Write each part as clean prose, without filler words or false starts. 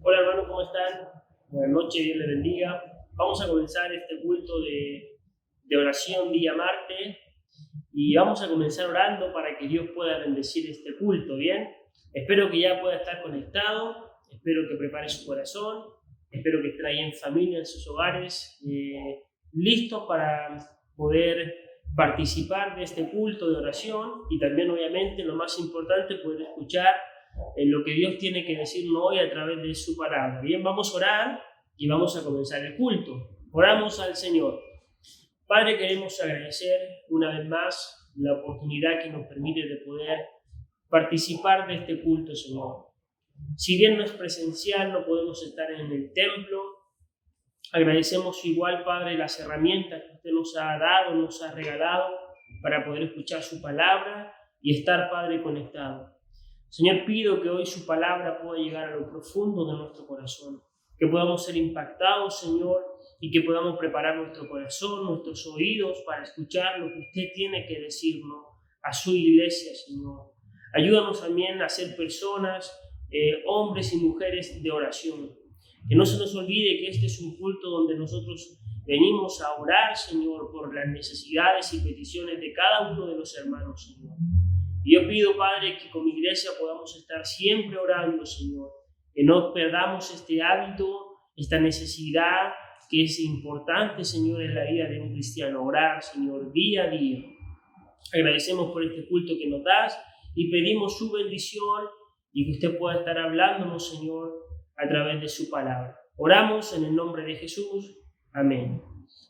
Hola hermano, ¿cómo están? Buenas noches, Dios les bendiga. Vamos a comenzar este culto de oración día martes y vamos a comenzar orando para que Dios pueda bendecir este culto, ¿bien? Espero que ya pueda estar conectado, espero que prepare su corazón, espero que estén ahí en familia, en sus hogares, listos para poder participar de este culto de oración y también obviamente lo más importante, poder escuchar en lo que Dios tiene que decirnos hoy a través de su palabra. Bien, vamos a orar y vamos a comenzar el culto. Oramos al Señor. Padre, queremos agradecer una vez más la oportunidad que nos permite de poder participar de este culto, Señor. Si bien no es presencial, no podemos estar en el templo, agradecemos igual, Padre, las herramientas que usted nos ha dado, nos ha regalado para poder escuchar su palabra y estar, Padre, conectado. Señor, pido que hoy su palabra pueda llegar a lo profundo de nuestro corazón, que podamos ser impactados, Señor, y que podamos preparar nuestro corazón, nuestros oídos para escuchar lo que usted tiene que decirnos a su iglesia, Señor. Ayúdanos también a ser personas, hombres y mujeres de oración. Que no se nos olvide que este es un culto donde nosotros venimos a orar, Señor, por las necesidades y peticiones de cada uno de los hermanos, Señor. Y yo pido, Padre, que como iglesia podamos estar siempre orando, Señor, que no perdamos este hábito, esta necesidad que es importante, Señor, en la vida de un cristiano, orar, Señor, día a día. Agradecemos por este culto que nos das y pedimos su bendición y que usted pueda estar hablándonos, Señor, a través de su palabra. Oramos en el nombre de Jesús. Amén.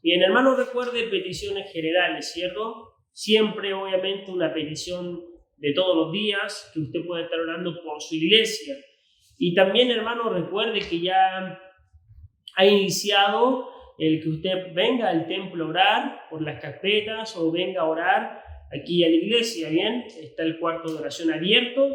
Bien, hermanos, recuerde peticiones generales, ¿cierto? Siempre, obviamente, una petición de todos los días, que usted puede estar orando por su iglesia. Y también, hermano, recuerde que ya ha iniciado el que usted venga al templo a orar por las carpetas o venga a orar aquí a la iglesia, ¿bien? Está el cuarto de oración abierto,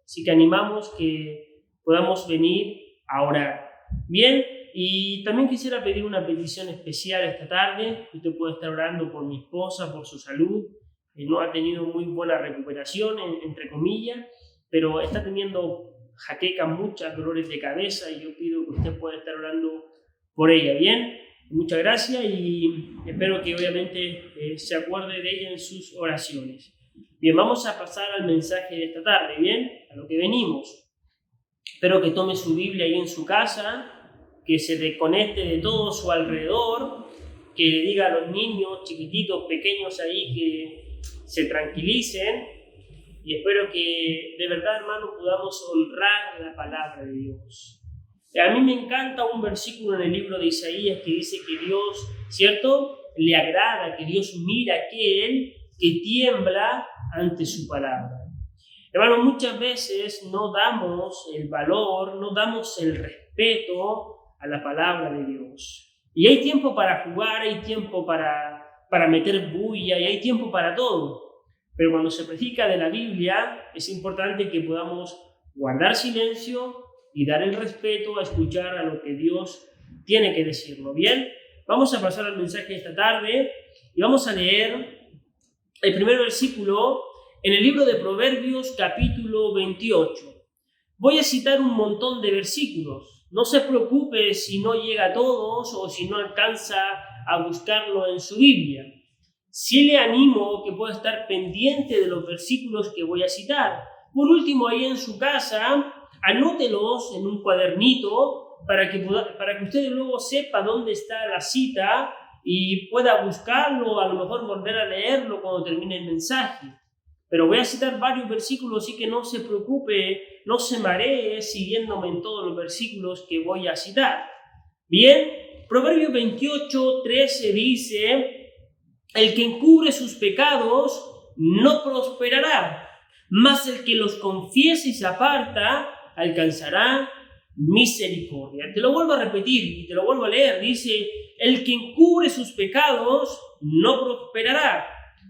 así que animamos que podamos venir a orar, ¿bien? Y también quisiera pedir una petición especial esta tarde. Usted puede estar orando por mi esposa, por su salud. No ha tenido muy buena recuperación, entre comillas, pero está teniendo jaqueca, muchos dolores de cabeza y yo pido que usted pueda estar orando por ella, ¿bien? Muchas gracias y espero que obviamente se acuerde de ella en sus oraciones. Bien, vamos a pasar al mensaje de esta tarde, ¿bien? A lo que venimos. Espero que tome su Biblia ahí en su casa, que se desconecte de todo su alrededor, que le diga a los niños chiquititos, pequeños ahí que se tranquilicen y espero que de verdad, hermano, podamos honrar la palabra de Dios. A mí me encanta un versículo en el libro de Isaías que dice que Dios, ¿cierto?, le agrada, que Dios mira a aquel que tiembla ante su palabra. Hermano, muchas veces no damos el valor, no damos el respeto a la palabra de Dios. Y hay tiempo para jugar, hay tiempo para meter bulla y hay tiempo para todo. Pero cuando se predica de la Biblia, es importante que podamos guardar silencio y dar el respeto a escuchar a lo que Dios tiene que decirnos. Bien, vamos a pasar al mensaje de esta tarde y vamos a leer el primer versículo en el libro de Proverbios, capítulo 28. Voy a citar un montón de versículos. No se preocupe si no llega a todos o si no alcanza a buscarlo en su Biblia. Sí le animo que pueda estar pendiente de los versículos que voy a citar. Por último, ahí en su casa, anótelos en un cuadernito para que usted luego sepa dónde está la cita y pueda buscarlo, a lo mejor volver a leerlo cuando termine el mensaje. Pero voy a citar varios versículos, así que no se preocupe, no se maree siguiéndome en todos los versículos que voy a citar. Bien, Proverbios 28:13 dice: el que encubre sus pecados no prosperará, mas el que los confiesa y se aparta alcanzará misericordia. Te lo vuelvo a repetir y te lo vuelvo a leer. Dice: el que encubre sus pecados no prosperará,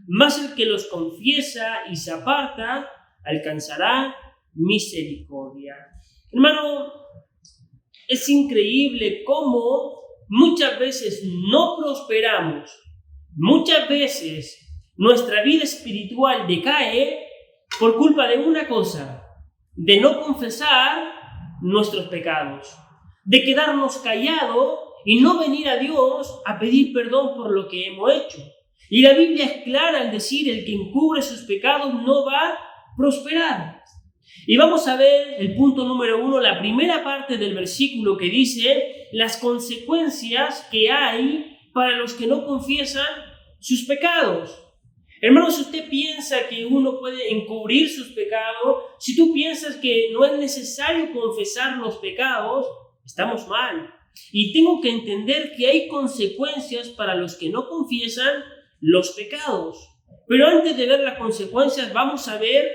mas el que los confiesa y se aparta alcanzará misericordia. Hermano, es increíble cómo muchas veces no prosperamos. Muchas veces nuestra vida espiritual decae por culpa de una cosa, de no confesar nuestros pecados. de quedarnos callados y no venir a Dios a pedir perdón por lo que hemos hecho. Y la Biblia es clara al decir: el que encubre sus pecados no va a prosperar. Y vamos a ver el punto número 1, la primera parte del versículo, que dice las consecuencias que hay para los que no confiesan sus pecados. Hermanos, si usted piensa que uno puede encubrir sus pecados, si tú piensas que no es necesario confesar los pecados, estamos mal. Y tengo que entender que hay consecuencias para los que no confiesan los pecados. Pero antes de ver las consecuencias, vamos a ver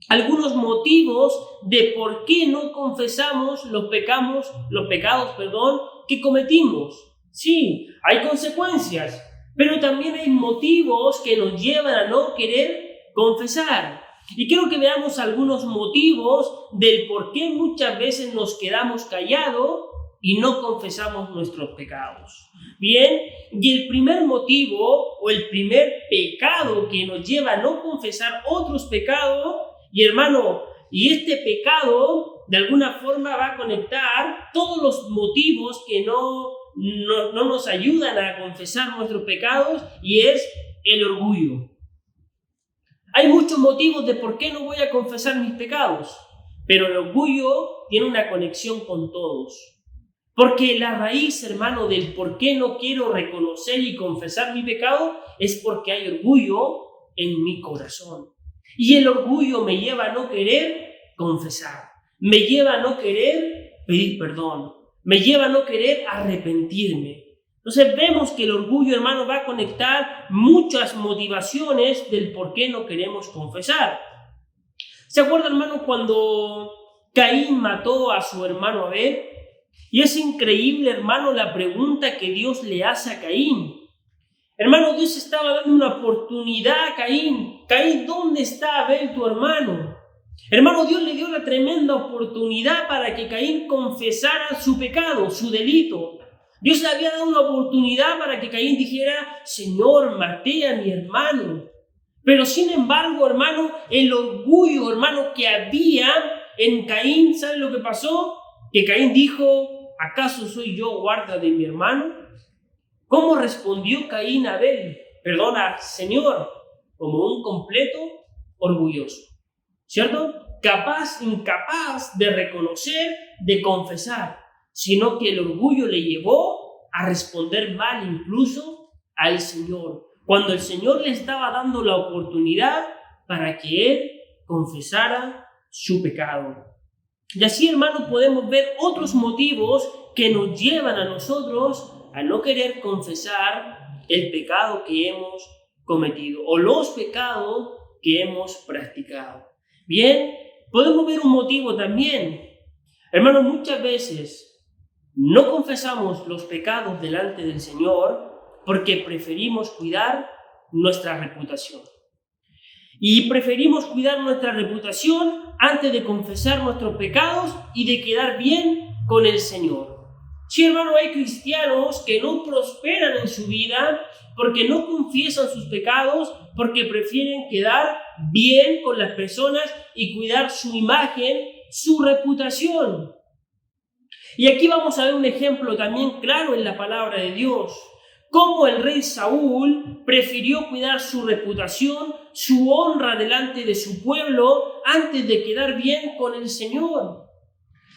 algunos motivos de por qué no confesamos los pecados que cometimos. Sí, hay consecuencias, pero también hay motivos que nos llevan a no querer confesar. Y quiero que veamos algunos motivos del por qué muchas veces nos quedamos callados y no confesamos nuestros pecados. Bien, y el primer motivo o el primer pecado que nos lleva a no confesar otros pecados, y hermano, y este pecado de alguna forma va a conectar todos los motivos que no nos ayudan a confesar nuestros pecados, y es el orgullo. Hay muchos motivos de por qué no voy a confesar mis pecados, pero el orgullo tiene una conexión con todos. Porque la raíz, hermano, del por qué no quiero reconocer y confesar mi pecado es porque hay orgullo en mi corazón. Y el orgullo me lleva a no querer confesar, me lleva a no querer pedir perdón, me lleva a no querer arrepentirme. Entonces vemos que el orgullo, hermano, va a conectar muchas motivaciones del por qué no queremos confesar. ¿Se acuerda, hermano, cuando Caín mató a su hermano Abel? Y es increíble, hermano, la pregunta que Dios le hace a Caín. Hermano, Dios estaba dando una oportunidad a Caín. Caín, ¿dónde está Abel, tu hermano? Hermano, Dios le dio una tremenda oportunidad para que Caín confesara su pecado, su delito. Dios le había dado una oportunidad para que Caín dijera: Señor, maté a mi hermano. Pero sin embargo, hermano, el orgullo, hermano, que había en Caín, ¿sabe lo que pasó? Que Caín dijo: ¿acaso soy yo guarda de mi hermano? ¿Cómo respondió Caín a Abel? Perdona, Señor, como un completo orgulloso, ¿cierto? Incapaz de reconocer, de confesar, sino que el orgullo le llevó a responder mal incluso al Señor, cuando el Señor le estaba dando la oportunidad para que él confesara su pecado. Y así, hermano, podemos ver otros motivos que nos llevan a nosotros a no querer confesar el pecado que hemos cometido o los pecados que hemos practicado. Bien, podemos ver un motivo también. Hermano, muchas veces no confesamos los pecados delante del Señor porque preferimos cuidar nuestra reputación. Y preferimos cuidar nuestra reputación antes de confesar nuestros pecados y de quedar bien con el Señor. Sí, hermano, hay cristianos que no prosperan en su vida porque no confiesan sus pecados, porque prefieren quedar bien con las personas y cuidar su imagen, su reputación. Y aquí vamos a ver un ejemplo también claro en la palabra de Dios. Cómo el rey Saúl prefirió cuidar su reputación, su honra delante de su pueblo, antes de quedar bien con el Señor.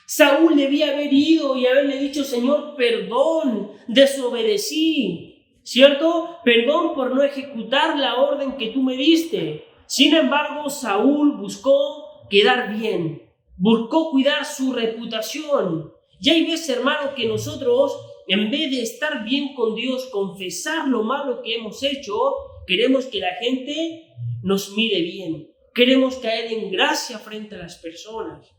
Saúl debía haber ido y haberle dicho: Señor, perdón, desobedecí, ¿cierto? Perdón por no ejecutar la orden que tú me diste. Sin embargo, Saúl buscó quedar bien, buscó cuidar su reputación. Y hay veces, hermano, que nosotros, en vez de estar bien con Dios, confesar lo malo que hemos hecho, queremos que la gente nos mire bien. Queremos caer en gracia frente a las personas.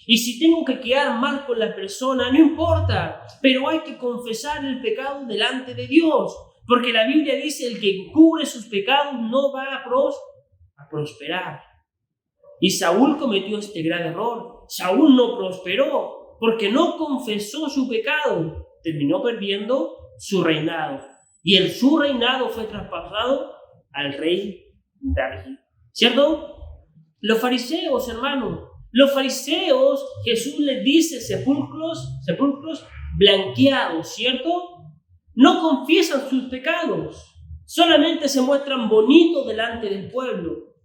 Y si tengo que quedar mal con la persona, no importa, pero hay que confesar el pecado delante de Dios. Porque la Biblia dice: el que encubre sus pecados no va a prosperar. Y Saúl cometió este grave error. Saúl no prosperó porque no confesó su pecado. Terminó perdiendo su reinado. Y su reinado fue traspasado al rey David. ¿Cierto? Los fariseos, hermano, Los fariseos, Jesús les dice sepulcros blanqueados, ¿cierto? No confiesan sus pecados, solamente se muestran bonitos delante del pueblo.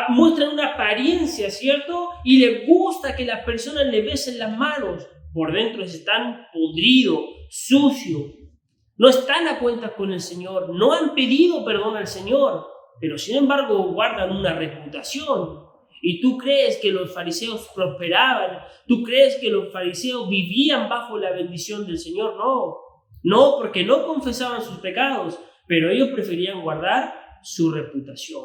Muestran una apariencia, ¿cierto? Y les gusta que las personas le besen las manos. Por dentro están podridos, sucios. No están a cuentas con el Señor, no han pedido perdón al Señor, pero sin embargo guardan una reputación. ¿Y tú crees que los fariseos prosperaban? ¿Tú crees que los fariseos vivían bajo la bendición del Señor? No, porque no confesaban sus pecados, pero ellos preferían guardar su reputación,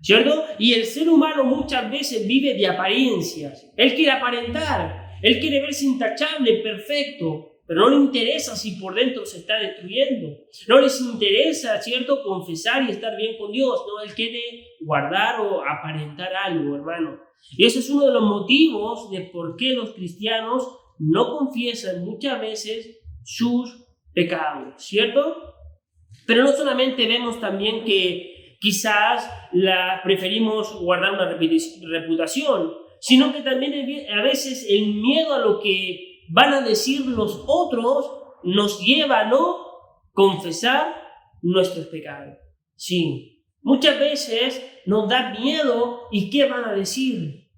¿cierto? Y el ser humano muchas veces vive de apariencias. Él quiere aparentar, él quiere verse intachable, perfecto, pero no le interesa si por dentro se está destruyendo. No les interesa, ¿cierto?, confesar y estar bien con Dios. No, él quiere guardar o aparentar algo, hermano. Y ese es uno de los motivos de por qué los cristianos no confiesan muchas veces sus pecados, ¿cierto? Pero no solamente vemos también que quizás preferimos guardar una reputación, sino que también a veces el miedo a lo que van a decir los otros nos lleva a no confesar nuestros pecados. Sí, muchas veces nos da miedo y ¿qué van a decir?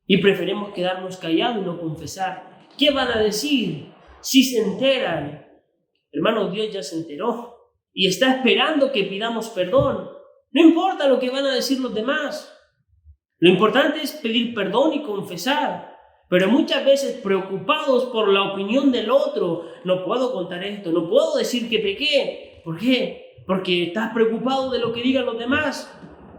Y preferimos quedarnos callados y no confesar. ¿Qué van a decir si se enteran? Hermano, Dios ya se enteró y está esperando que pidamos perdón. No importa lo que van a decir los demás. Lo importante es pedir perdón y confesar. Pero muchas veces preocupados por la opinión del otro, no puedo contar esto, no puedo decir que pequé. ¿Por qué? Porque estás preocupado de lo que digan los demás.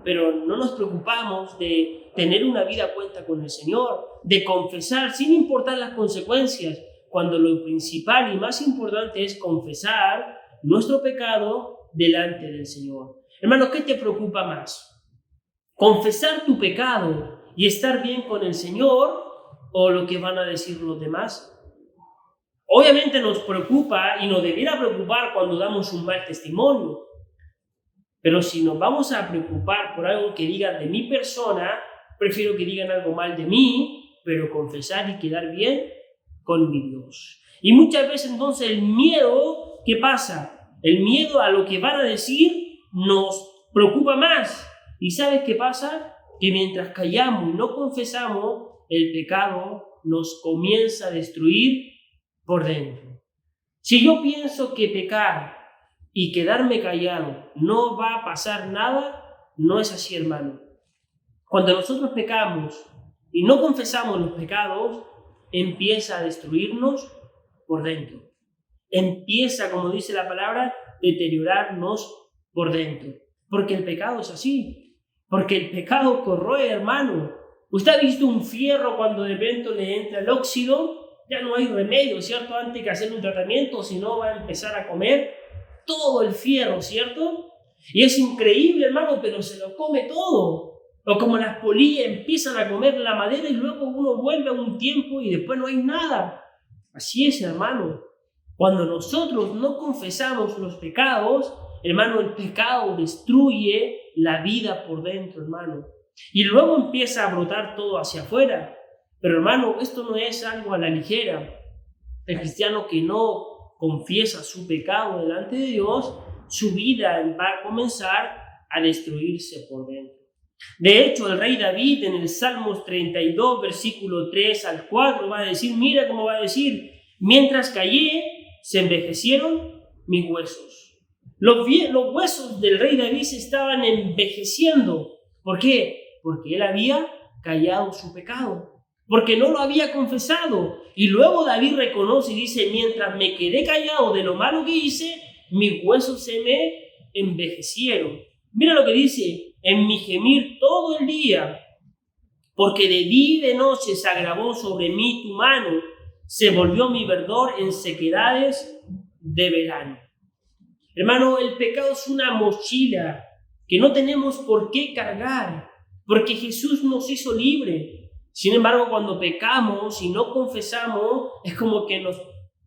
Pero no nos preocupamos de tener una vida a cuenta con el Señor, de confesar sin importar las consecuencias, cuando lo principal y más importante es confesar nuestro pecado delante del Señor. Hermano, ¿qué te preocupa más? ¿Confesar tu pecado y estar bien con el Señor o lo que van a decir los demás? Obviamente nos preocupa y nos debiera preocupar cuando damos un mal testimonio. Pero si nos vamos a preocupar por algo que digan de mi persona, prefiero que digan algo mal de mí, pero confesar y quedar bien con mi Dios. Y muchas veces entonces el miedo, ¿qué pasa? El miedo a lo que van a decir nos preocupa más. ¿Y sabes qué pasa? Que mientras callamos y no confesamos, el pecado nos comienza a destruir por dentro. Si yo pienso que pecar y quedarme callado no va a pasar nada, no es así, hermano. Cuando nosotros pecamos y no confesamos los pecados, empieza a destruirnos por dentro. Empieza, como dice la palabra, deteriorarnos por dentro. Porque el pecado es así. Porque el pecado corroe, hermano. ¿Usted ha visto un fierro cuando de repente le entra el óxido? Ya no hay remedio, ¿cierto? Antes que hacer un tratamiento, si no va a empezar a comer todo el fierro, ¿cierto? Y es increíble, hermano, pero se lo come todo. O como las polillas empiezan a comer la madera y luego uno vuelve a un tiempo y después no hay nada. Así es, hermano. Cuando nosotros no confesamos los pecados, hermano, el pecado destruye la vida por dentro, hermano. Y luego empieza a brotar todo hacia afuera. Pero hermano, esto no es algo a la ligera. El cristiano que no confiesa su pecado delante de Dios, su vida va a comenzar a destruirse por dentro. De hecho, el rey David en el Salmos 32, versículo 3 al 4, va a decir, mira cómo va a decir, mientras callé, se envejecieron mis huesos. Los huesos del rey David se estaban envejeciendo. ¿Por qué? Porque él había callado su pecado, porque no lo había confesado. Y luego David reconoce y dice, mientras me quedé callado de lo malo que hice, mis huesos se me envejecieron. Mira lo que dice, en mi gemir todo el día, porque de día y de noche se agravó sobre mí tu mano, se volvió mi verdor en sequedades de verano. Hermano, el pecado es una mochila que no tenemos por qué cargar, porque Jesús nos hizo libre. Sin embargo, cuando pecamos y no confesamos, es como que nos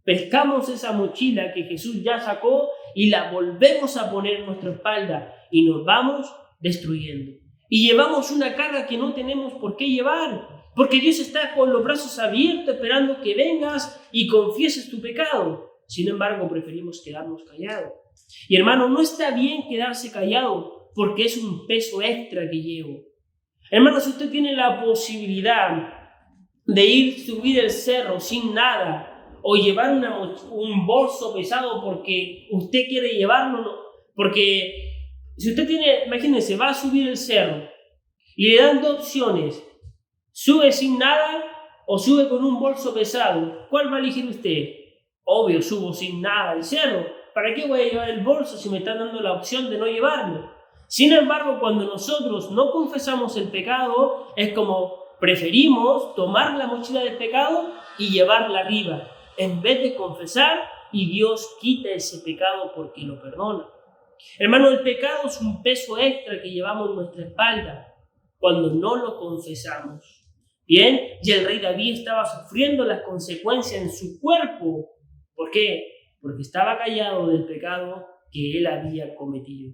pescamos esa mochila que Jesús ya sacó y la volvemos a poner en nuestra espalda y nos vamos destruyendo. Y llevamos una carga que no tenemos por qué llevar. porque Dios está con los brazos abiertos esperando que vengas y confieses tu pecado. Sin embargo, preferimos quedarnos callados. Y hermano, no está bien quedarse callado porque es un peso extra que llevo. Hermano, si usted tiene la posibilidad de subir el cerro sin nada o llevar un bolso pesado porque usted quiere llevarlo, no, porque si usted tiene, imagínense, va a subir el cerro y le dan dos opciones, sube sin nada o sube con un bolso pesado, ¿cuál va a elegir usted? Obvio, subo sin nada el cerro. ¿Para qué voy a llevar el bolso si me están dando la opción de no llevarlo? Sin embargo, cuando nosotros no confesamos el pecado, es como preferimos tomar la mochila del pecado y llevarla arriba, en vez de confesar, y Dios quita ese pecado porque lo perdona. Hermano, el pecado es un peso extra que llevamos en nuestra espalda cuando no lo confesamos. Bien, y el rey David estaba sufriendo las consecuencias en su cuerpo. ¿Por qué? Porque estaba callado del pecado que él había cometido.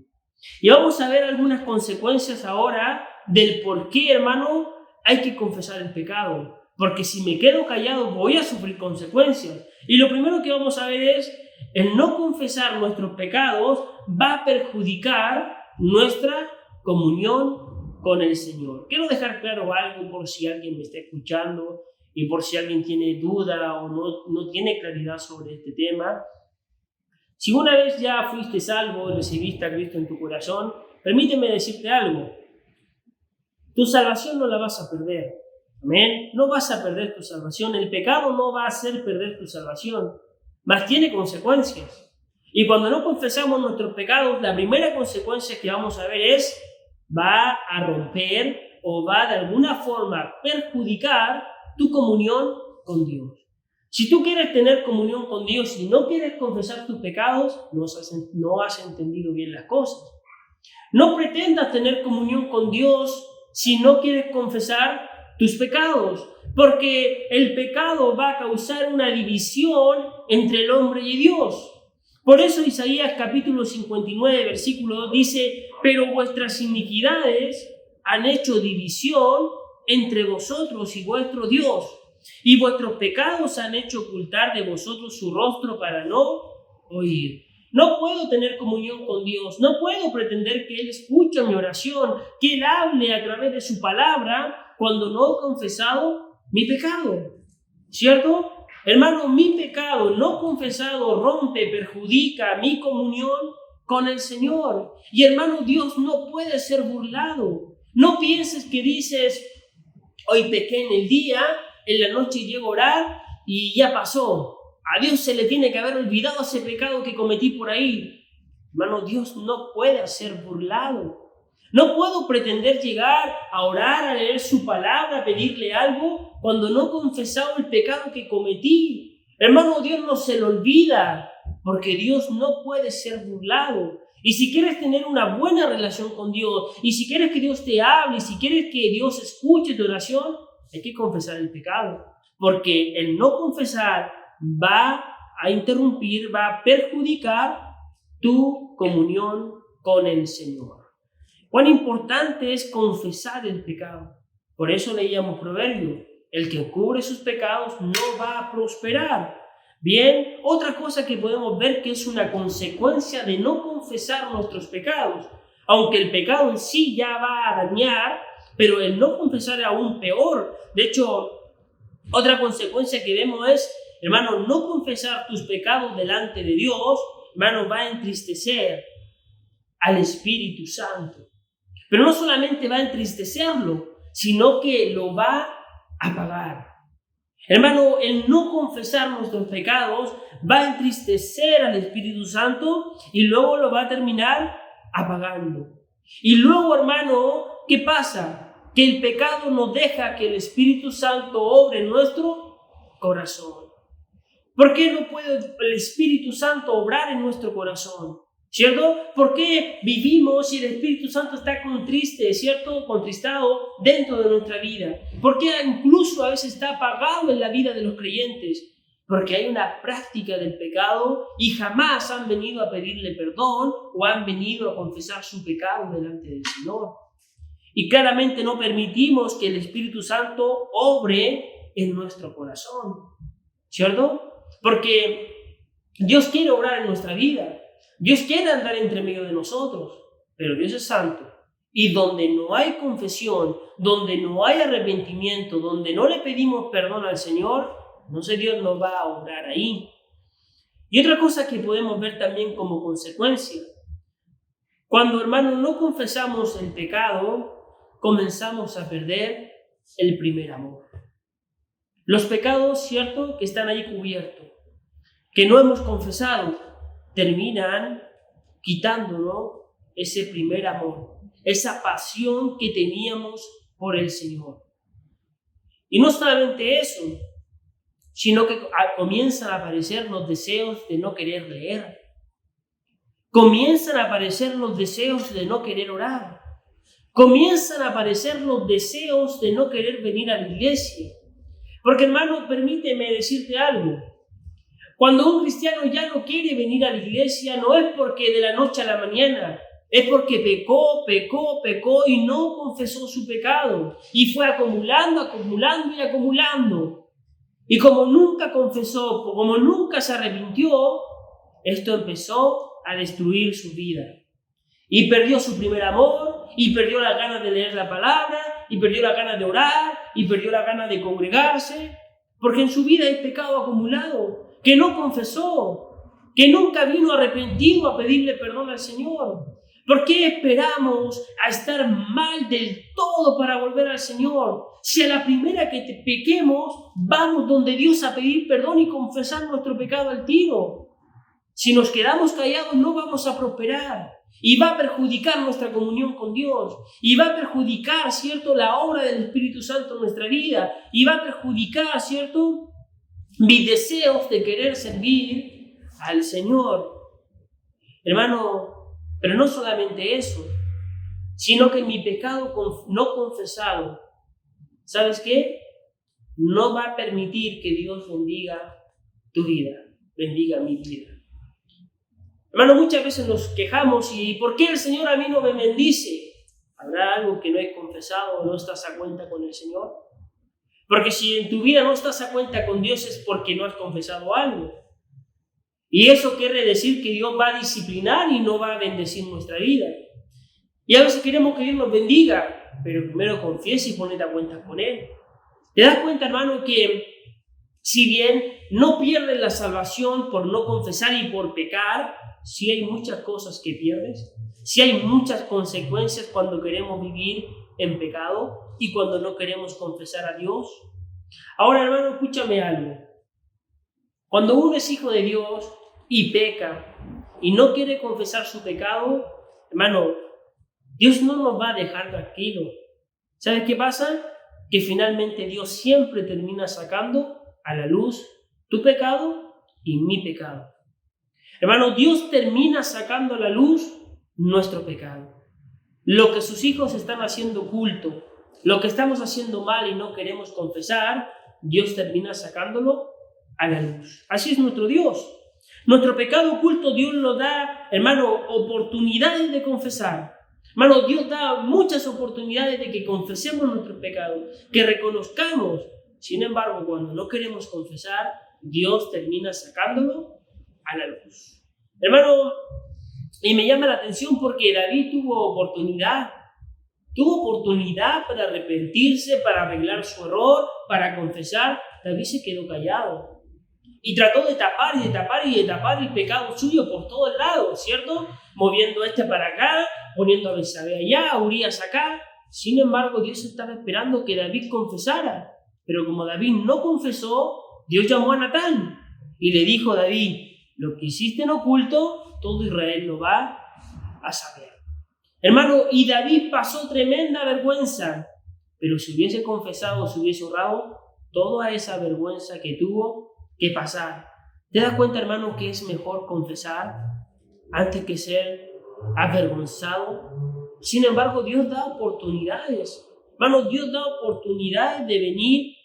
Y vamos a ver algunas consecuencias ahora del por qué, hermano, hay que confesar el pecado. Porque si me quedo callado voy a sufrir consecuencias. Y lo primero que vamos a ver es, el no confesar nuestros pecados va a perjudicar nuestra comunión con el Señor. Quiero dejar claro algo por si alguien me está escuchando y por si alguien tiene duda o no tiene claridad sobre este tema. Si una vez ya fuiste salvo, recibiste a Cristo en tu corazón, permíteme decirte algo. Tu salvación no la vas a perder. Amén. No vas a perder tu salvación. El pecado no va a hacer perder tu salvación, mas tiene consecuencias. Y cuando no confesamos nuestros pecados, la primera consecuencia que vamos a ver es, va a romper o va de alguna forma perjudicar tu comunión con Dios. Si tú quieres tener comunión con Dios y no quieres confesar tus pecados, no has entendido bien las cosas. No pretendas tener comunión con Dios si no quieres confesar tus pecados, porque el pecado va a causar una división entre el hombre y Dios. Por eso Isaías capítulo 59, versículo 2 dice, pero vuestras iniquidades han hecho división entre vosotros y vuestro Dios, y vuestros pecados han hecho ocultar de vosotros su rostro para no oír. No puedo tener comunión con Dios, no puedo pretender que Él escuche mi oración, que Él hable a través de su palabra cuando no he confesado mi pecado, ¿cierto? Hermano, mi pecado no confesado rompe, perjudica mi comunión con el Señor. Y hermano, Dios no puede ser burlado. No pienses que dices, hoy pequé en el día, en la noche llego a orar y ya pasó. A Dios se le tiene que haber olvidado ese pecado que cometí por ahí. Hermano, Dios no puede ser burlado. No puedo pretender llegar a orar, a leer su palabra, a pedirle algo cuando no he confesado el pecado que cometí. Hermano, Dios no se lo olvida porque Dios no puede ser burlado. Y si quieres tener una buena relación con Dios, y si quieres que Dios te hable, y si quieres que Dios escuche tu oración, hay que confesar el pecado. Porque el no confesar va a interrumpir, va a perjudicar tu comunión con el Señor. Cuán importante es confesar el pecado. Por eso leíamos Proverbios, el que cubre sus pecados no va a prosperar. Bien, otra cosa que podemos ver que es una consecuencia de no confesar nuestros pecados, aunque el pecado en sí ya va a dañar, pero el no confesar es aún peor. De hecho, otra consecuencia que vemos es, hermano, no confesar tus pecados delante de Dios, hermano, va a entristecer al Espíritu Santo. Pero no solamente va a entristecerlo, sino que lo va a apagar. Hermano, el no confesar nuestros pecados va a entristecer al Espíritu Santo y luego lo va a terminar apagando. Y luego, hermano, ¿qué pasa? Que el pecado no deja que el Espíritu Santo obre en nuestro corazón. ¿Por qué no puede el Espíritu Santo obrar en nuestro corazón? ¿Cierto? ¿Por qué vivimos y el Espíritu Santo está ¿cierto? Contristado dentro de nuestra vida? ¿Por qué incluso a veces está apagado en la vida de los creyentes? Porque hay una práctica del pecado y jamás han venido a pedirle perdón o han venido a confesar su pecado delante del Señor. Y claramente no permitimos que el Espíritu Santo obre en nuestro corazón, ¿cierto? Porque Dios quiere obrar en nuestra vida. Dios quiere andar entre medio de nosotros, pero Dios es santo. Y donde no hay confesión, donde no hay arrepentimiento, donde no le pedimos perdón al Señor, no sé, Dios no va a obrar ahí. Y otra cosa que podemos ver también como consecuencia, cuando, hermanos, no confesamos el pecado, comenzamos a perder el primer amor. Los pecados, cierto, que están ahí cubiertos, que no hemos confesado, terminan quitándonos ese primer amor, esa pasión que teníamos por el Señor. Y no solamente eso, sino que comienzan a aparecer los deseos de no querer leer. Comienzan a aparecer los deseos de no querer orar. Comienzan a aparecer los deseos de no querer venir a la iglesia. Porque, hermano, permíteme decirte algo. Cuando un cristiano ya no quiere venir a la iglesia, no es porque de la noche a la mañana, es porque pecó y no confesó su pecado. Y fue acumulando. Y como nunca confesó, como nunca se arrepintió, esto empezó a destruir su vida. Y perdió su primer amor, y perdió las ganas de leer la palabra, y perdió las ganas de orar, y perdió las ganas de congregarse, porque en su vida hay pecado acumulado, que no confesó, que nunca vino arrepentido a pedirle perdón al Señor. ¿Por qué esperamos a estar mal del todo para volver al Señor? Si a la primera que te pequemos, vamos donde Dios a pedir perdón y confesar nuestro pecado al tiro. Si nos quedamos callados, no vamos a prosperar. Y va a perjudicar nuestra comunión con Dios. Y va a perjudicar, ¿cierto?, la obra del Espíritu Santo en nuestra vida. Y va a perjudicar, ¿cierto?, mis deseos de querer servir al Señor. Hermano, pero no solamente eso, sino que mi pecado no confesado, ¿sabes qué? No va a permitir que Dios bendiga tu vida, bendiga mi vida. Hermano, muchas veces nos quejamos y ¿por qué el Señor a mí no me bendice? ¿Habrá algo que no he confesado o no estás a cuenta con el Señor? Porque si en tu vida no estás a cuenta con Dios es porque no has confesado algo. Y eso quiere decir que Dios va a disciplinar y no va a bendecir nuestra vida. Y a veces queremos que Dios nos bendiga, pero primero confiesa y ponete a cuenta con Él. ¿Te das cuenta, hermano, que si bien no pierdes la salvación por no confesar y por pecar, sí hay muchas cosas que pierdes? Sí hay muchas consecuencias cuando queremos vivir en pecado y cuando no queremos confesar a Dios. Ahora, hermano, escúchame algo. Cuando uno es hijo de Dios y peca y no quiere confesar su pecado, hermano, Dios no nos va a dejar tranquilo. ¿Sabes qué pasa? Que finalmente Dios siempre termina sacando a la luz tu pecado y mi pecado. Hermano, Dios termina sacando a la luz nuestro pecado. Lo que sus hijos están haciendo oculto, lo que estamos haciendo mal y no queremos confesar, Dios termina sacándolo a la luz. Así es nuestro Dios. Nuestro pecado oculto Dios nos da, hermano, oportunidades de confesar. Hermano, Dios da muchas oportunidades de que confesemos nuestros pecados, que reconozcamos. Sin embargo, cuando no queremos confesar, Dios termina sacándolo a la luz. Hermano, y me llama la atención porque David tuvo oportunidad para arrepentirse, para arreglar su error, para confesar. David se quedó callado y trató de tapar el pecado suyo por todos lados, ¿cierto? Moviendo para acá, poniendo a Betsabé allá, a Urías acá. Sin embargo, Dios estaba esperando que David confesara. Pero como David no confesó, Dios llamó a Natán y le dijo a David: lo que hiciste en oculto, todo Israel lo va a saber. Hermano, y David pasó tremenda vergüenza, pero si hubiese confesado, si hubiese orado, toda esa vergüenza que tuvo que pasar. ¿Te das cuenta, hermano, que es mejor confesar antes que ser avergonzado? Sin embargo, Dios da oportunidades. Hermano, Dios da oportunidades de venir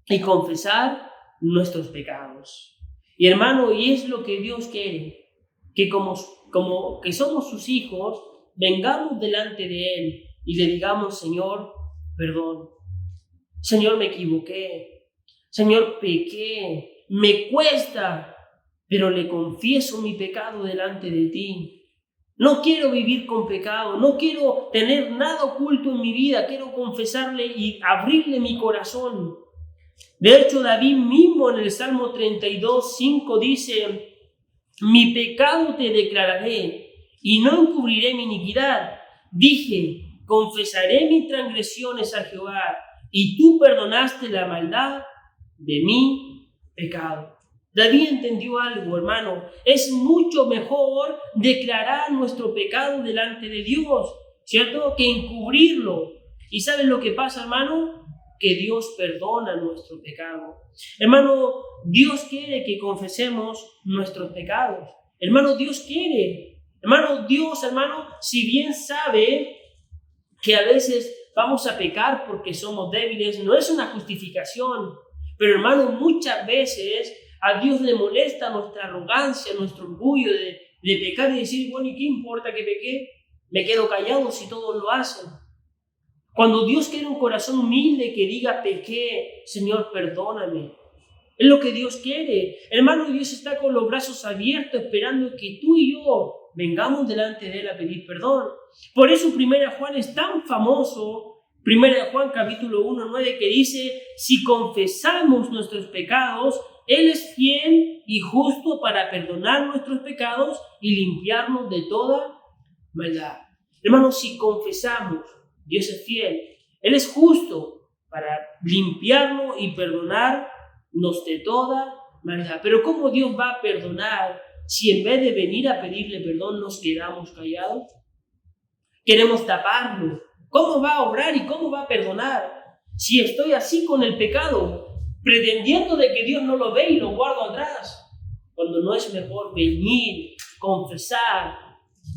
y confesar nuestros pecados. Y hermano, y es lo que Dios quiere, que como que somos sus hijos, vengamos delante de Él y le digamos: Señor, perdón. Señor, me equivoqué. Señor, pequé. Me cuesta, pero le confieso mi pecado delante de ti. No quiero vivir con pecado, no quiero tener nada oculto en mi vida, quiero confesarle y abrirle mi corazón. De hecho, David mismo en el Salmo 32:5 dice: mi pecado te declararé y no encubriré mi iniquidad. Dije: confesaré mis transgresiones a Jehová, y tú perdonaste la maldad de mi pecado. David entendió algo, hermano. Es mucho mejor declarar nuestro pecado delante de Dios, ¿cierto?, que encubrirlo. ¿Y sabes lo que pasa, hermano? Que Dios perdona nuestro pecado. Hermano, Dios quiere que confesemos nuestros pecados. Hermano, Dios quiere. Hermano, Dios, hermano, si bien sabe que a veces vamos a pecar porque somos débiles, no es una justificación. Pero, hermano, muchas veces a Dios le molesta nuestra arrogancia, nuestro orgullo de pecar y decir: bueno, ¿y qué importa que pequé? Me quedo callado si todos lo hacen. Cuando Dios quiere un corazón humilde que diga: pequé, Señor, perdóname. Es lo que Dios quiere. Hermano, Dios está con los brazos abiertos esperando que tú y yo vengamos delante de Él a pedir perdón. Por eso 1 Juan es tan famoso. 1 Juan capítulo 1:9, que dice: si confesamos nuestros pecados, Él es fiel y justo para perdonar nuestros pecados y limpiarnos de toda maldad. Hermano, si confesamos, Dios es fiel. Él es justo para limpiarnos y perdonarnos de toda maldad. Pero ¿cómo Dios va a perdonar si en vez de venir a pedirle perdón nos quedamos callados? Queremos taparlo. ¿Cómo va a obrar y cómo va a perdonar si estoy así con el pecado, pretendiendo de que Dios no lo ve y lo guardo atrás? Cuando no es mejor venir, confesar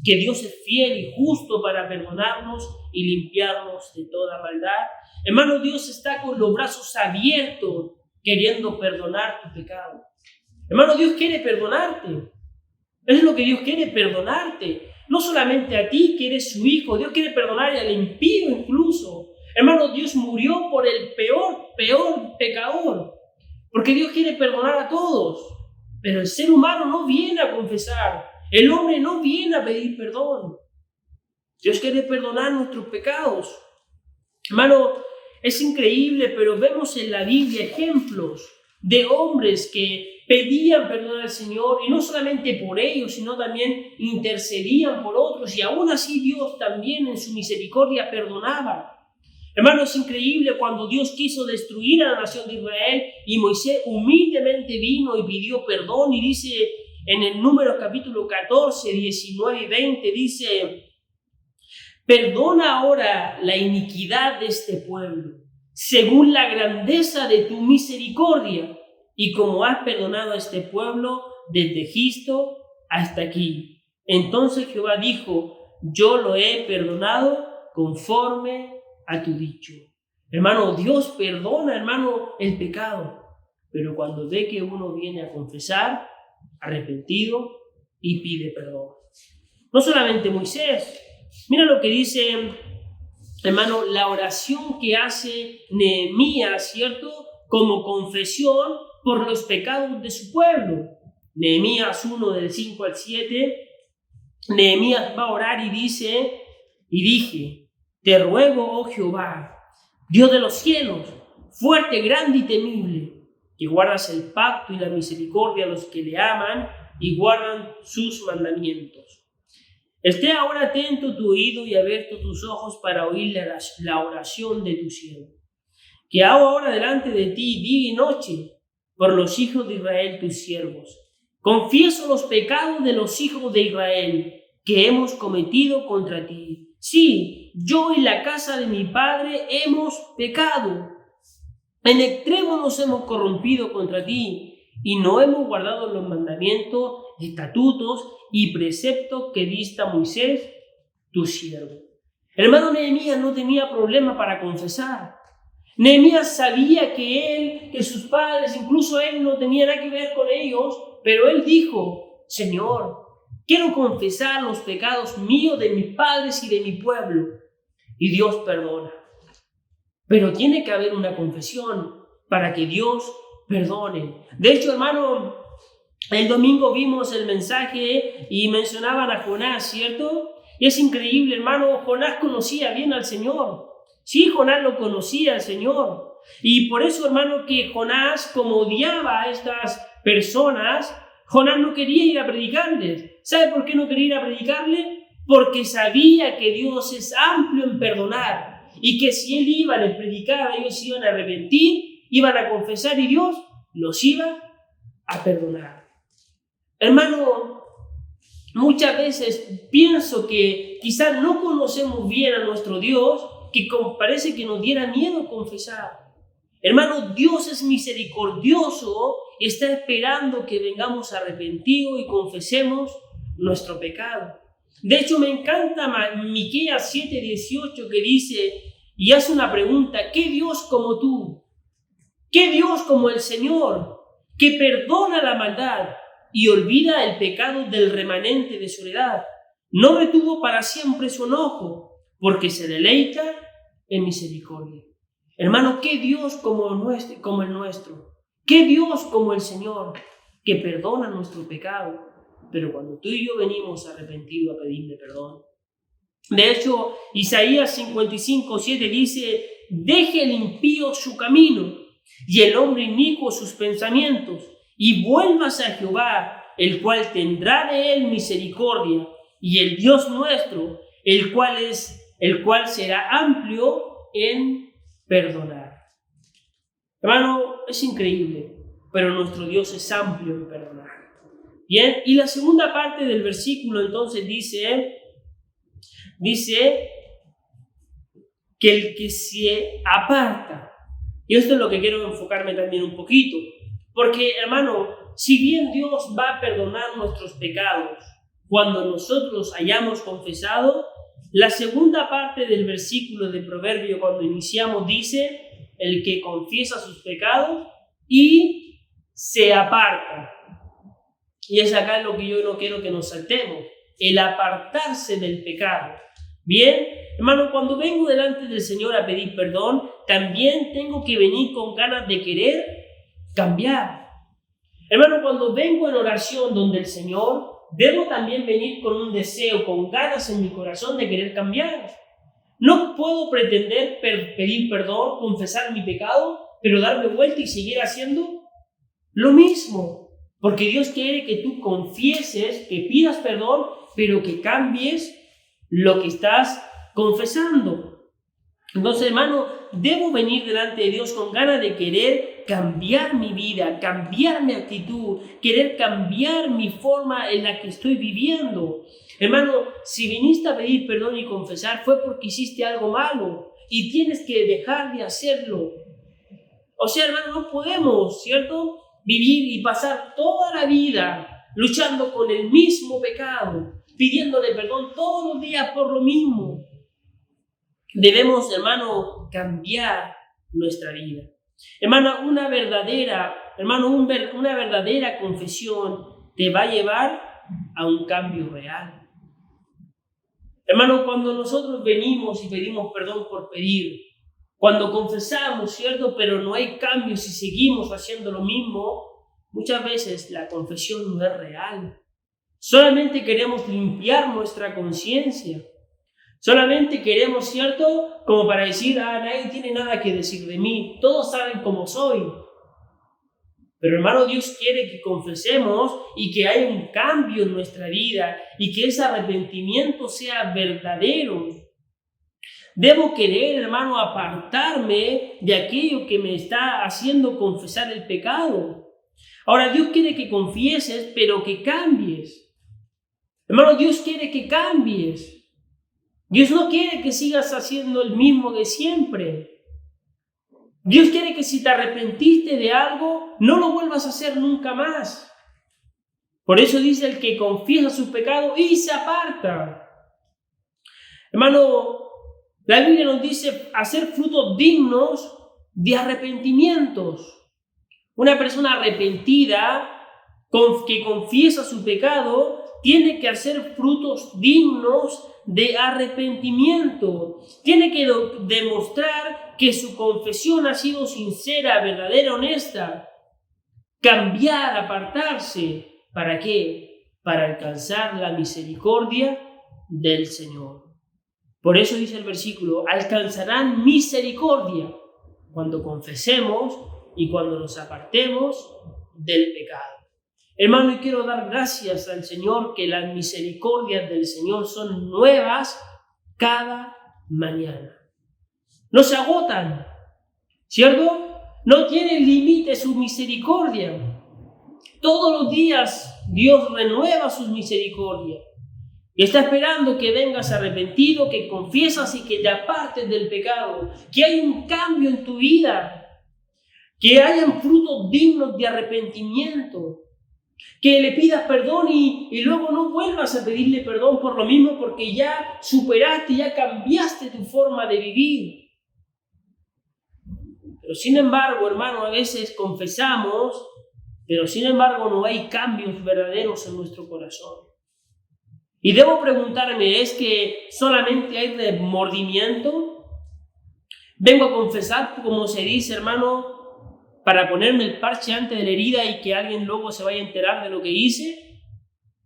que Dios es fiel y justo para perdonarnos y limpiarnos de toda maldad. Hermano, Dios está con los brazos abiertos queriendo perdonar tu pecado. Hermano, Dios quiere perdonarte. Eso es lo que Dios quiere, perdonarte. No solamente a ti, que eres su hijo. Dios quiere perdonar al impío incluso. Hermano, Dios murió por el peor pecador. Porque Dios quiere perdonar a todos. Pero el ser humano no viene a confesar. El hombre no viene a pedir perdón. Dios quiere perdonar nuestros pecados. Hermano, es increíble, pero vemos en la Biblia ejemplos de hombres que pedían perdón al Señor, y no solamente por ellos, sino también intercedían por otros, y aún así Dios también en su misericordia perdonaba. Hermano, es increíble cuando Dios quiso destruir a la nación de Israel y Moisés humildemente vino y pidió perdón, y dice en el Números capítulo 14, 19 y 20, dice: perdona ahora la iniquidad de este pueblo, según la grandeza de tu misericordia, y como has perdonado a este pueblo desde Egipto hasta aquí. Entonces Jehová dijo: yo lo he perdonado conforme a tu dicho. Hermano, Dios perdona, hermano, el pecado, pero cuando ve que uno viene a confesar, arrepentido, y pide perdón. No solamente Moisés. Mira lo que dice, hermano, la oración que hace Nehemías, ¿cierto?, como confesión por los pecados de su pueblo. Nehemías 1, del 5 al 7. Nehemías va a orar y dice: y dije: te ruego, oh Jehová, Dios de los cielos, fuerte, grande y temible, que guardas el pacto y la misericordia a los que le aman y guardan sus mandamientos. Esté ahora atento tu oído y abierto tus ojos para oír la oración de tu siervo, que hago ahora delante de ti día y noche por los hijos de Israel, tus siervos. Confieso los pecados de los hijos de Israel que hemos cometido contra ti. Sí, yo y la casa de mi padre hemos pecado. En extremo nos hemos corrompido contra ti y no hemos guardado los mandamientos, estatutos y preceptos que diste a Moisés, tu siervo. Hermano, Nehemías no tenía problema para confesar. Nehemías sabía que sus padres, incluso él, no tenía nada que ver con ellos, pero él dijo: Señor, quiero confesar los pecados míos, de mis padres y de mi pueblo. y Dios perdona. Pero tiene que haber una confesión para que Dios perdone. De hecho, hermano, el domingo vimos el mensaje y mencionaban a Jonás, ¿cierto? Y es increíble, hermano, Jonás conocía bien al Señor. Sí, Jonás lo conocía al Señor. Y por eso, hermano, que Jonás, como odiaba a estas personas, Jonás no quería ir a predicarles. ¿Sabe por qué no quería ir a predicarles? Porque sabía que Dios es amplio en perdonar y que si él iba, les predicaba, ellos iban a arrepentir, iban a confesar y Dios los iba a perdonar. Hermano, muchas veces pienso que quizás no conocemos bien a nuestro Dios, que parece que nos diera miedo confesar. Hermano, Dios es misericordioso y está esperando que vengamos arrepentidos y confesemos nuestro pecado. De hecho, me encanta Miqueas 7:18 que dice y hace una pregunta: ¿qué Dios como tú? ¿Qué Dios como el Señor, que perdona la maldad y olvida el pecado del remanente de su heredad? No retuvo para siempre su enojo, porque se deleita en misericordia. Hermano, ¿qué Dios como el nuestro? ¿Qué Dios como el Señor, que perdona nuestro pecado? Pero cuando tú y yo venimos arrepentidos a pedirle perdón. De hecho, Isaías 55:7 dice: deje el impío su camino y el hombre inicuo sus pensamientos, y vuélvase a Jehová, el cual tendrá de él misericordia, y el Dios nuestro, el cual será amplio en perdonar. Hermano, es increíble, pero nuestro Dios es amplio en perdonar. Bien, y la segunda parte del versículo entonces dice que el que se aparta, y esto es lo que quiero enfocarme también un poquito, porque hermano, si bien Dios va a perdonar nuestros pecados cuando nosotros hayamos confesado, la segunda parte del versículo de Proverbio cuando iniciamos dice: el que confiesa sus pecados y se aparta. Y es acá lo que yo no quiero que nos saltemos, el apartarse del pecado. Bien, hermano, cuando vengo delante del Señor a pedir perdón, también tengo que venir con ganas de querer cambiar. Hermano, cuando vengo en oración donde el Señor, debo también venir con un deseo, con ganas en mi corazón de querer cambiar. No puedo pretender pedir perdón, confesar mi pecado, pero darme vuelta y seguir haciendo lo mismo. Porque Dios quiere que tú confieses, que pidas perdón, pero que cambies lo que estás confesando. Entonces, hermano, debo venir delante de Dios con ganas de querer cambiar mi vida, cambiar mi actitud, querer cambiar mi forma en la que estoy viviendo. Hermano, si viniste a pedir perdón y confesar fue porque hiciste algo malo y tienes que dejar de hacerlo. O sea, hermano, no podemos, ¿cierto?, vivir y pasar toda la vida luchando con el mismo pecado, pidiéndole perdón todos los días por lo mismo. Debemos, hermano, cambiar nuestra vida. Hermano, una verdadera confesión te va a llevar a un cambio real. Hermano, cuando nosotros venimos y pedimos perdón por pedir, cuando confesamos, ¿cierto?, pero no hay cambio si seguimos haciendo lo mismo, muchas veces la confesión no es real. Solamente queremos limpiar nuestra conciencia. Solamente queremos, ¿cierto?, como para decir: nadie tiene nada que decir de mí, todos saben cómo soy. Pero hermano, Dios quiere que confesemos y que haya un cambio en nuestra vida y que ese arrepentimiento sea verdadero. Debo querer, hermano, apartarme de aquello que me está haciendo confesar el pecado. Ahora, Dios quiere que confieses, pero que cambies. Hermano, Dios quiere que cambies. Dios no quiere que sigas haciendo el mismo de siempre. Dios quiere que si te arrepentiste de algo, no lo vuelvas a hacer nunca más. Por eso dice: el que confiesa su pecado y se aparta. Hermano, la Biblia nos dice hacer frutos dignos de arrepentimientos. Una persona arrepentida que confiesa su pecado tiene que hacer frutos dignos de arrepentimiento. Tiene que demostrar que su confesión ha sido sincera, verdadera, honesta. Cambiar, apartarse. ¿Para qué? Para alcanzar la misericordia del Señor. Por eso dice el versículo, alcanzarán misericordia cuando confesemos y cuando nos apartemos del pecado. Hermano, y quiero dar gracias al Señor que las misericordias del Señor son nuevas cada mañana. No se agotan, ¿cierto? No tiene límite su misericordia. Todos los días Dios renueva sus misericordias. Y está esperando que vengas arrepentido, que confiesas y que te apartes del pecado, que hay un cambio en tu vida, que hayan frutos dignos de arrepentimiento, que le pidas perdón y luego no vuelvas a pedirle perdón por lo mismo porque ya superaste, ya cambiaste tu forma de vivir. Pero sin embargo, hermano, a veces confesamos, pero sin embargo no hay cambios verdaderos en nuestro corazón. Y debo preguntarme, ¿es que solamente hay remordimiento? Vengo a confesar, como se dice, hermano, para ponerme el parche antes de la herida y que alguien luego se vaya a enterar de lo que hice.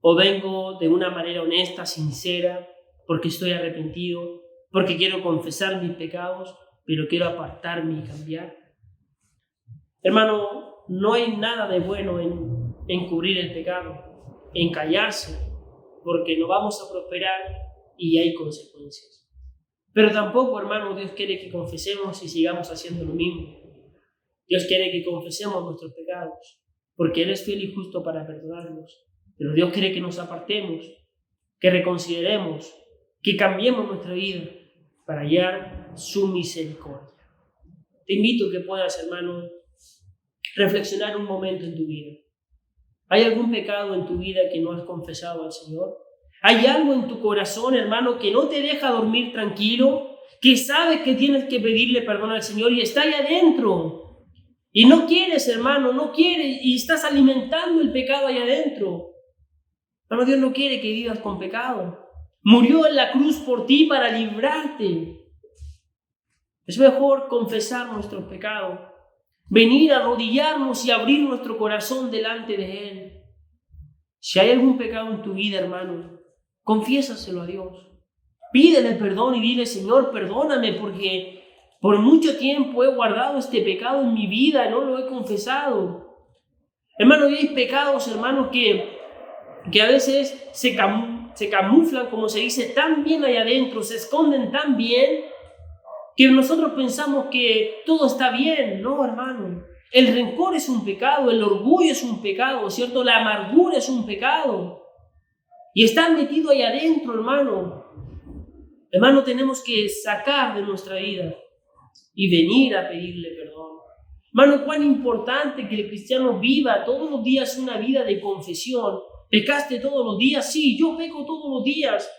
¿O vengo de una manera honesta, sincera, porque estoy arrepentido, porque quiero confesar mis pecados, pero quiero apartarme y cambiar? Hermano, no hay nada de bueno en encubrir el pecado, en callarse, porque no vamos a prosperar y hay consecuencias. Pero tampoco, hermano, Dios quiere que confesemos y sigamos haciendo lo mismo. Dios quiere que confesemos nuestros pecados, porque Él es fiel y justo para perdonarnos. Pero Dios quiere que nos apartemos, que reconsideremos, que cambiemos nuestra vida para hallar su misericordia. Te invito a que puedas, hermano, reflexionar un momento en tu vida. ¿Hay algún pecado en tu vida que no has confesado al Señor? ¿Hay algo en tu corazón, hermano, que no te deja dormir tranquilo? Que sabes que tienes que pedirle perdón al Señor y está ahí adentro. Y no quieres, hermano, no quieres y estás alimentando el pecado ahí adentro. Hermano, Dios no quiere que vivas con pecado. Murió en la cruz por ti para librarte. Es mejor confesar nuestros pecados. Venir a arrodillarnos y abrir nuestro corazón delante de Él. Si hay algún pecado en tu vida, hermano, confiésaselo a Dios. Pídele perdón y dile, Señor, perdóname porque por mucho tiempo he guardado este pecado en mi vida y no lo he confesado. Hermano, y hay pecados, hermano, que a veces se camuflan, como se dice, tan bien ahí adentro, se esconden tan bien, que nosotros pensamos que todo está bien. No, hermano. El rencor es un pecado, el orgullo es un pecado, ¿cierto? La amargura es un pecado. Y está metido ahí adentro, hermano. Hermano, tenemos que sacar de nuestra vida y venir a pedirle perdón. Hermano, cuán importante que el cristiano viva todos los días una vida de confesión. ¿Pecaste todos los días? Sí, yo peco todos los días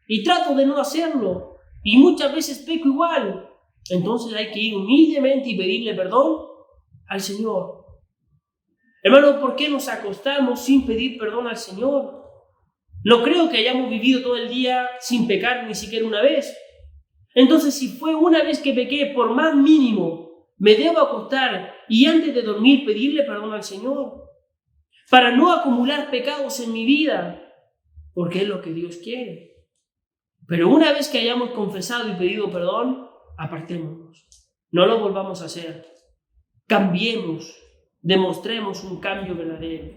y trato de no hacerlo. Y muchas veces peco igual. Entonces hay que ir humildemente y pedirle perdón al Señor. Hermano, ¿por qué nos acostamos sin pedir perdón al Señor? No creo que hayamos vivido todo el día sin pecar ni siquiera una vez. Entonces, si fue una vez que pequé, por más mínimo, me debo acostar y antes de dormir pedirle perdón al Señor para no acumular pecados en mi vida, porque es lo que Dios quiere. Pero una vez que hayamos confesado y pedido perdón, apartémonos. No lo volvamos a hacer. Cambiemos, demostremos un cambio verdadero.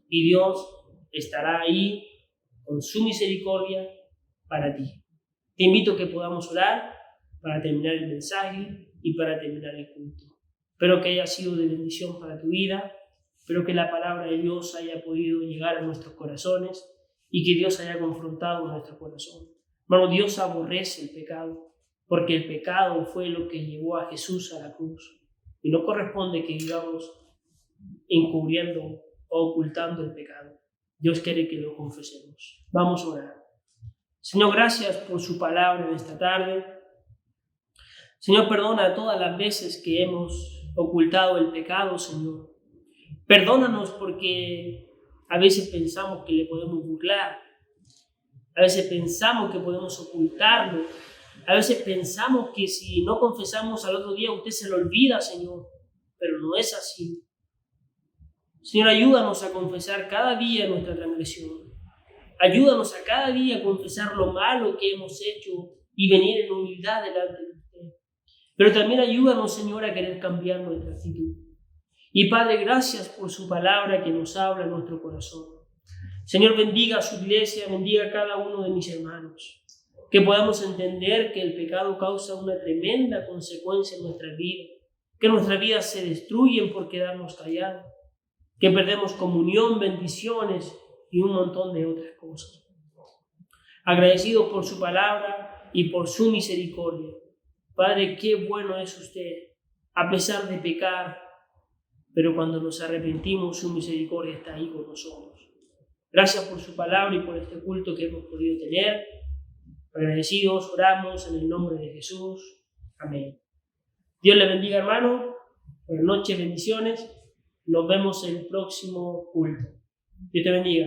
Y Dios estará ahí con su misericordia para ti. Te invito a que podamos orar para terminar el mensaje y para terminar el culto. Espero que haya sido de bendición para tu vida. Espero que la palabra de Dios haya podido llegar a nuestros corazones y que Dios haya confrontado nuestro corazón. Hermano, Dios aborrece el pecado, porque el pecado fue lo que llevó a Jesús a la cruz. Y no corresponde que vivamos encubriendo o ocultando el pecado. Dios quiere que lo confesemos. Vamos a orar. Señor, gracias por su palabra en esta tarde. Señor, perdona todas las veces que hemos ocultado el pecado, Señor. Perdónanos porque A veces pensamos que le podemos burlar. A veces pensamos que podemos ocultarlo. A veces pensamos que si no confesamos al otro día, usted se lo olvida, Señor. Pero no es así. Señor, ayúdanos a confesar cada día nuestra transgresión. Ayúdanos a cada día a confesar lo malo que hemos hecho y venir en humildad delante de usted. Pero también ayúdanos, Señor, a querer cambiar nuestra actitud. Y Padre, gracias por su palabra que nos habla en nuestro corazón. Señor, bendiga a su iglesia, bendiga a cada uno de mis hermanos. Que podamos entender que el pecado causa una tremenda consecuencia en nuestra vida. Que nuestras vidas se destruyen por quedarnos callados. Que perdemos comunión, bendiciones y un montón de otras cosas. Agradecidos por su palabra y por su misericordia. Padre, qué bueno es usted, a pesar de pecar, pero cuando nos arrepentimos, su misericordia está ahí con nosotros. Gracias por su palabra y por este culto que hemos podido tener. Agradecidos, oramos en el nombre de Jesús. Amén. Dios le bendiga, hermano. Buenas noches, bendiciones. Nos vemos en el próximo culto. Dios te bendiga.